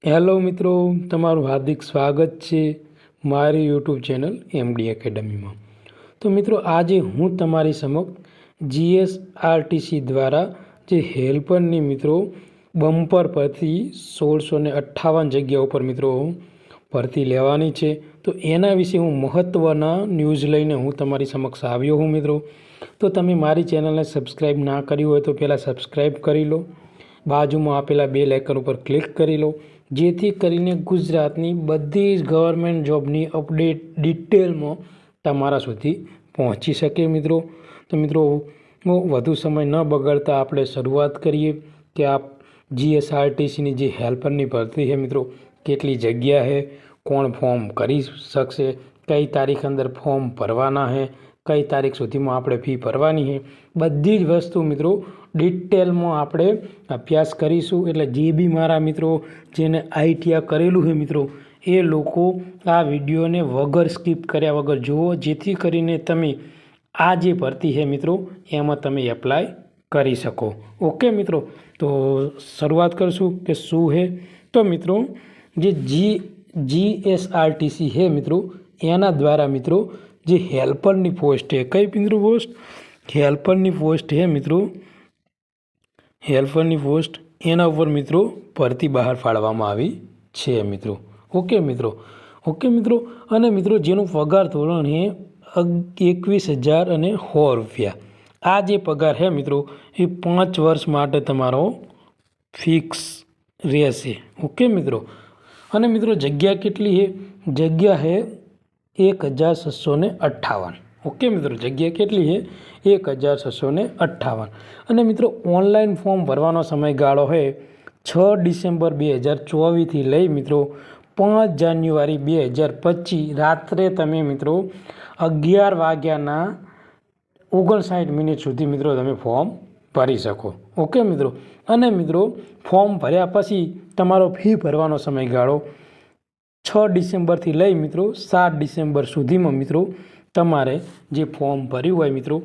Hello મિત્રો, તમારું હાર્દિક સ્વાગત છે મારી યુટ્યુબ ચેનલ એમડી એકેડમીમાં। તો મિત્રો, આજે હું તમારી સમક્ષ જીએસઆરટીસી દ્વારા જે હેલ્પરની મિત્રો બમ્પર ભરતી 1658 જગ્યાઓ પર મિત્રો ભરતી લેવાની છે, તો એના વિશે હું મહત્ત્વના ન્યૂઝ લઈને હું તમારી સમક્ષ આવ્યો હું મિત્રો। તો તમે મારી ચેનલને સબસ્ક્રાઈબ ના કરી હોય તો પહેલાં સબસ્ક્રાઈબ કરી લો, બાજુમાં આપેલા બેલ આઇકન ઉપર ક્લિક કરી લો, જેથી કરીને ગુજરાતની બધી જ ગવર્મેન્ટ જોબની અપડેટ ડિટેલમાં તમારા સુધી પહોંચી શકે મિત્રો। તો મિત્રો, વધુ સમય ન બગાડતા આપણે શરૂઆત કરીએ કે આ જીએસઆરટીસીની જે હેલ્પરની ભરતી છે મિત્રો, કેટલી જગ્યા છે, કોણ ફોર્મ કરી શકશે, કઈ તારીખ અંદર ફોર્મ ભરવાના છે, કઈ તારીખ સુધીમાં આપણે ફી ભરવાની છે, બધી જ વસ્તુ મિત્રો ડિટેલમાં આપણે અભ્યાસ કરીશું। એટલે જે બી મારા મિત્રો જેને આઈટીઆઈ કરેલું છે મિત્રો, એ લોકો આ વિડીયોને વગર સ્કીપ કર્યા વગર જુઓ, જેથી કરીને તમે આ જે ભરતી છે મિત્રો એમાં તમે એપ્લાય કરી શકો। ઓકે મિત્રો, તો શરૂઆત કરશું કે શું છે। તો મિત્રો, જે જીએસઆરટીસી છે મિત્રો, એના દ્વારા મિત્રો જે હેલ્પરની પોસ્ટ છે, કઈ મિત્રો પોસ્ટ, હેલ્પરની પોસ્ટ છે મિત્રો, હેલ્પરની પોસ્ટ એના ઉપર મિત્રો ભરતી બહાર પાડવામાં આવી છે મિત્રો। ઓકે મિત્રો, અને મિત્રો જેનું પગાર ધોરણ છે 21,001 રૂપિયા। આ જે પગાર છે મિત્રો એ 5 વર્ષ માટે તમારો ફિક્સ રહેશે। ઓકે મિત્રો, અને મિત્રો જગ્યા કેટલી છે, જગ્યા છે 1,658। ઓકે મિત્રો, જગ્યા કેટલી છે 1,658। અને મિત્રો ઓનલાઈન ફોર્મ ભરવાનો સમયગાળો છે 6 ડિસેમ્બર 2024થી લઈ મિત્રો 5 જાન્યુઆરી 2025 રાત્રે તમે મિત્રો 11 વાગ્યાના 59 સુધી મિત્રો તમે ફોર્મ ભરી શકો। ઓકે મિત્રો, અને મિત્રો ફોર્મ ભર્યા પછી તમારો ફી ભરવાનો સમયગાળો 6 ડિસેમ્બરથી લઈ મિત્રો 7 ડિસેમ્બર સુધીમાં મિત્રો તમારે જે ફોર્મ ભર્યું હોય મિત્રો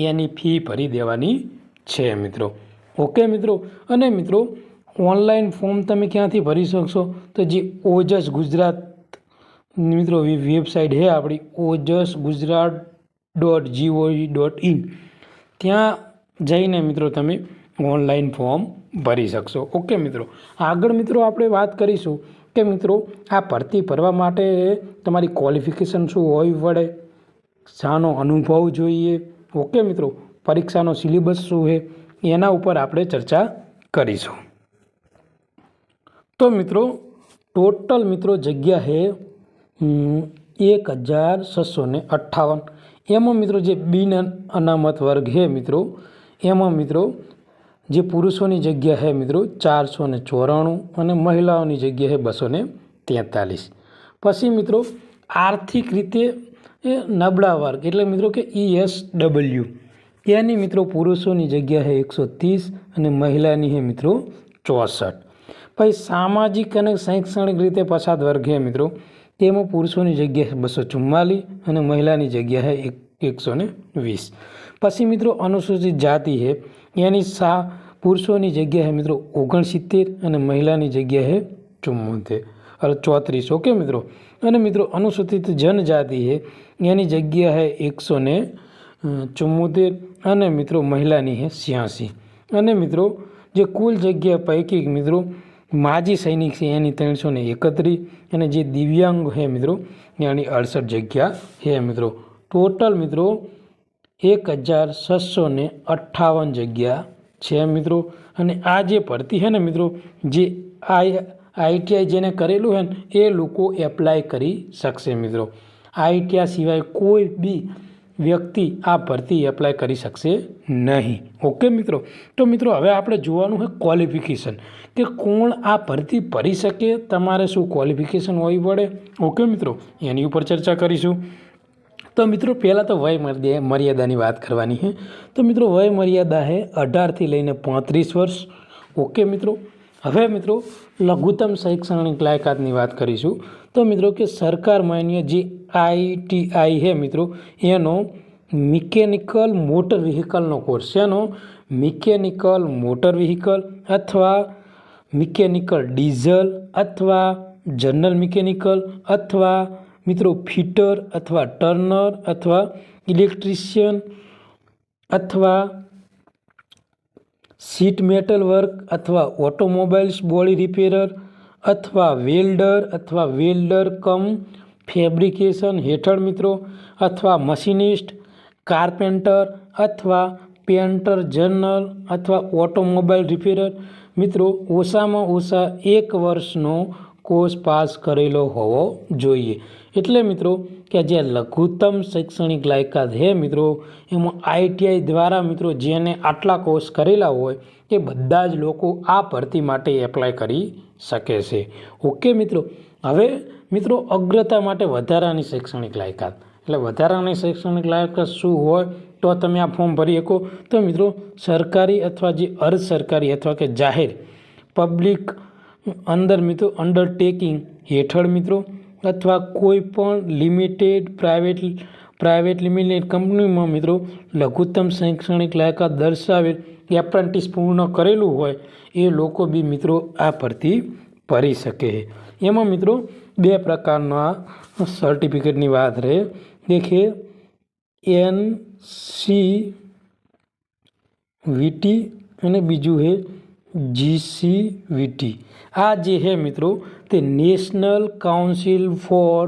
એની ફી ભરી દેવાની છે મિત્રો। ઓકે મિત્રો, અને મિત્રો ઓનલાઈન ફોર્મ તમે ક્યાંથી ભરી શકશો, તો જે ઓજસ ગુજરાત મિત્રો વેબસાઇટ છે આપણી ojsgujarat.gov.in, ત્યાં જઈને મિત્રો તમે ઓનલાઈન ફોર્મ ભરી શકશો। ઓકે મિત્રો, આગળ મિત્રો આપણે વાત કરીશું કે મિત્રો આ ભરતી ભરવા માટે તમારી ક્વોલિફિકેશન શું હોવી પડે, શાનો અનુભવ જોઈએ, ઓકે મિત્રો, પરીક્ષાનો સિલેબસ શું છે, એના ઉપર આપણે ચર્ચા કરીશું। તો મિત્રો ટોટલ મિત્રો જગ્યા છે 1,658। એમાં મિત્રો જે બિન અનામત વર્ગ છે મિત્રો, એમાં મિત્રો જે પુરુષોની જગ્યા છે મિત્રો 494 અને મહિલાઓની જગ્યા છે 243। પછી મિત્રો આર્થિક રીતે નબળા વર્ગ એટલે મિત્રો કે ESW, એની મિત્રો પુરુષોની જગ્યા છે 130 અને મહિલાની છે મિત્રો 64। પછી સામાજિક અને શૈક્ષણિક રીતે પછાત વર્ગ છે મિત્રો, તેમાં પુરુષોની જગ્યા છે 244 અને મહિલાની જગ્યા છે 120। પછી મિત્રો અનુસૂચિત જાતિ છે, એની પુરુષોની જગ્યા છે મિત્રો 69 અને મહિલાની જગ્યા છે 34। ઓકે મિત્રો, અને મિત્રો અનુસૂચિત જનજાતિ છે, એની જગ્યા છે 174 અને મિત્રો મહિલાની છે 86। અને મિત્રો જે કુલ જગ્યા પૈકી મિત્રો માજી સૈનિક છે એની 331 અને જે દિવ્યાંગ છે મિત્રો એની 68 જગ્યા છે મિત્રો। ટોટલ મિત્રો 1,658 જગ્યા છે મિત્રો। અને આ જે ભરતી છે ને મિત્રો, જે આઈટીઆઈ જેને કરેલું છે ને એ લોકો એપ્લાય કરી શકશે મિત્રો। આઈટીઆઈ સિવાય કોઈ બી વ્યક્તિ આ ભરતી એપ્લાય કરી શકશે નહીં। ઓકે મિત્રો, તો મિત્રો હવે આપણે જોવાનું છે ક્વોલિફિકેશન, કે કોણ આ ભરતી ભરી શકે, તમારે શું ક્વોલિફિકેશન હોવી પડે। ઓકે મિત્રો, એની ઉપર ચર્ચા કરીશું। તો મિત્રો પહેલાં તો વય મર્યાદાની વાત કરવાની છે। તો મિત્રો વય મર્યાદા છે 18થી લઈને 35 વર્ષ। ઓકે મિત્રો, હવે મિત્રો લઘુત્તમ શૈક્ષણિક લાયકાતની વાત કરીશું। તો મિત્રો કે સરકાર માન્ય જે આઈટીઆઈ છે મિત્રો, એનો મિકેનિકલ મોટર વ્હીકલનો કોર્સ, એનો મિકેનિકલ મોટર વ્હીકલ અથવા મિકેનિકલ ડીઝલ અથવા જનરલ મિકેનિકલ અથવા મિત્રો ફિટર અથવા ટર્નર અથવા ઇલેક્ટ્રિશિયન અથવા સીટ મેટલ વર્ક અથવા ઓટોમોબાઈલ્સ બોડી રિપેરર અથવા વેલ્ડર કમ ફેબ્રિકેશન હેઠળ મિત્રો અથવા મશીનિસ્ટ, કાર્પેન્ટર અથવા પેન્ટર જનરલ અથવા ઓટોમોબાઈલ રિપેરર મિત્રો ઓછામાં ઓછા 1 વર્ષનો કોર્સ પાસ કરેલો હોવો જોઈએ. એટલે મિત્રો કે જે લઘુત્તમ શૈક્ષણિક લાયકાત છે મિત્રો એમાં ITI દ્વારા મિત્રો જેને આટલા કોર્સ કરેલા હોય એ બધા જ લોકો આ ભરતી માટે એપ્લાય કરી શકે છે. ઓકે મિત્રો, હવે મિત્રો અગ્રતા માટે વધારાની શૈક્ષણિક લાયકાત, એટલે વધારાની શૈક્ષણિક લાયકાત શું હોય તો તમે આ ફોર્મ ભરી શકો. તો મિત્રો સરકારી અથવા જે અર્ધ સરકારી અથવા કે જાહેર પબ્લિક મિત્રો અંડરટેકિંગ હેઠળ મિત્રો અથવા કોઈ પણ લિમિટેડ પ્રાઇવેટ લિમિટેડ કંપનીમાં મિત્રો લઘુત્તમ શૈક્ષણિક લાયકાત દર્શાવેલ એપ્રેન્ટિસ પૂર્ણ કરેલું હોય એ લોકો બી મિત્રો આ ભરતી ભરી શકે. એમાં મિત્રો 2 પ્રકારના સર્ટિફિકેટની વાત રહે. દેખે NCVT અને બીજું છે GCVT. આ જે છે મિત્રો તે national council four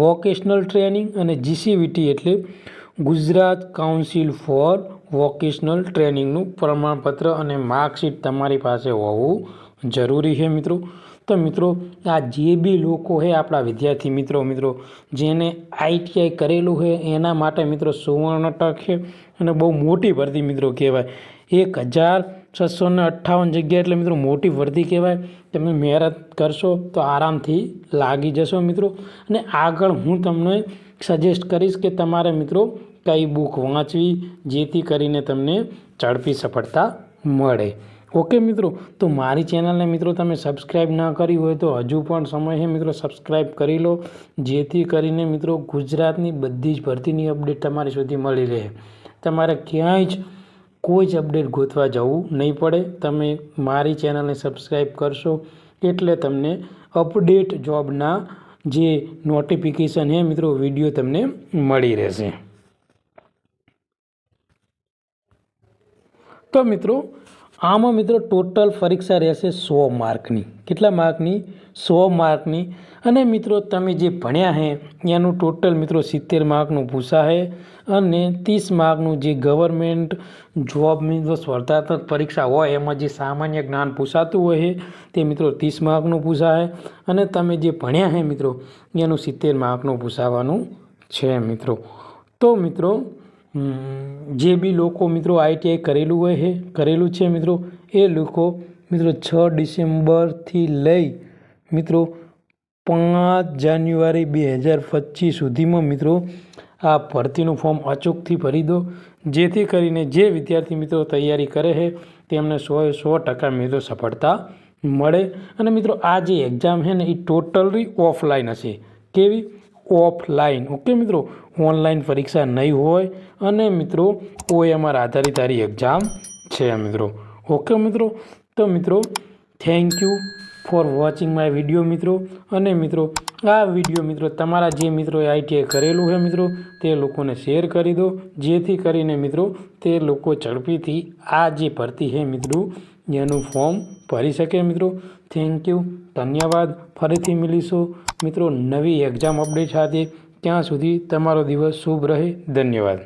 vocational training અને GCVT એટલે ગુજરાત કાઉન્સિલ ફોર વોકેશનલ ટ્રેનિંગનું પ્રમાણપત્ર અને માર્કશીટ તમારી પાસે હોવું જરૂરી છે મિત્રો. તો મિત્રો આ જે બી લોકો છે આપણા વિદ્યાર્થી મિત્રો જેને ITI કરેલું છે એના માટે મિત્રો સુવર્ણ તક છે અને બહુ મોટી ભરતી મિત્રો કહેવાય. 1658 જગ્યા એટલે મિત્રો મોટી ભરતી કહેવાય. તમે મહેનત કરશો તો આરામથી લાગી જશો મિત્રો. અને આગળ હું તમને સજેસ્ટ કરીશ કે તમારે મિત્રો કઈ બુક વાંચવી જેથી કરીને તમને ઝડપી સફળતા મળે. ઓકે મિત્રો, તો મારી ચેનલને મિત્રો તમે સબસ્ક્રાઈબ ના કરી હોય તો હજુ પણ સમય છે મિત્રો, સબસ્ક્રાઈબ કરી લો જેથી કરીને મિત્રો ગુજરાતની બધી જ ભરતીની અપડેટ તમારી સુધી મળી રહે. તમારે ક્યાંય જ કોઈ જ અપડેટ ગોતવા જવું નહીં પડે. તમે મારી ચેનલને સબસ્ક્રાઈબ કરશો એટલે તમને અપડેટ જોબના જે નોટિફિકેશન છે મિત્રો વિડીયો તમને મળી રહેશે. તો મિત્રો આમાં મિત્રો ટોટલ પરીક્ષા રહેશે 100 માર્કની. કેટલા માર્કની? 100 માર્કની. અને મિત્રો તમે જે ભણ્યા છે એનું ટોટલ મિત્રો 70 માર્કનું પૂછાશે અને 30 માર્કનું જે ગવર્મેન્ટ જોબ મિત્રો સ્પર્ધાત્મક પરીક્ષા હોય એમાં જે સામાન્ય જ્ઞાન પૂછાતું હોય છે તે મિત્રો 30 માર્કનું પૂછાશે અને તમે જે ભણ્યા છે મિત્રો એનું 70 માર્કનું પૂછાવાનું છે મિત્રો. તો મિત્રો જે બી લોકો મિત્રો ITI કરેલું છે મિત્રો એ લોકો મિત્રો 6 ડિસેમ્બરથી લઈ મિત્રો 5 જાન્યુઆરી 2025 સુધીમાં મિત્રો આ ભરતીનું ફોર્મ અચૂકથી ભરી દો જેથી કરીને જે વિદ્યાર્થી મિત્રો તૈયારી કરે છે તેમને 100% મિત્રો સફળતા મળે. અને મિત્રો આ જે એક્ઝામ છે ને એ ટોટલી ઓફલાઈન હશે. કેવી? ઓફલાઈન. ઓકે મિત્રો, ઓનલાઈન પરીક્ષા નહીં હોય અને મિત્રો OMR આધારિત એક્ઝામ છે મિત્રો. ઓકે મિત્રો, તો મિત્રો thank you for watching my video મિત્રો. અને મિત્રો આ વિડીયો મિત્રો તમારા જે મિત્રોએ ITI કરેલું છે મિત્રો તે લોકોને શેર કરી દો જેથી કરીને મિત્રો તે લોકો ઝડપીથી આ જે ભરતી છે મિત્રો એનું ફોર્મ ભરી શકે મિત્રો. થેન્ક યુ, ધન્યવાદ. ફરીથી મળીશું મિત્રો નવી એક્ઝામ અપડેટ સાથે. ત્યાં સુધી તમારો દિવસ શુભ રહે. ધન્યવાદ.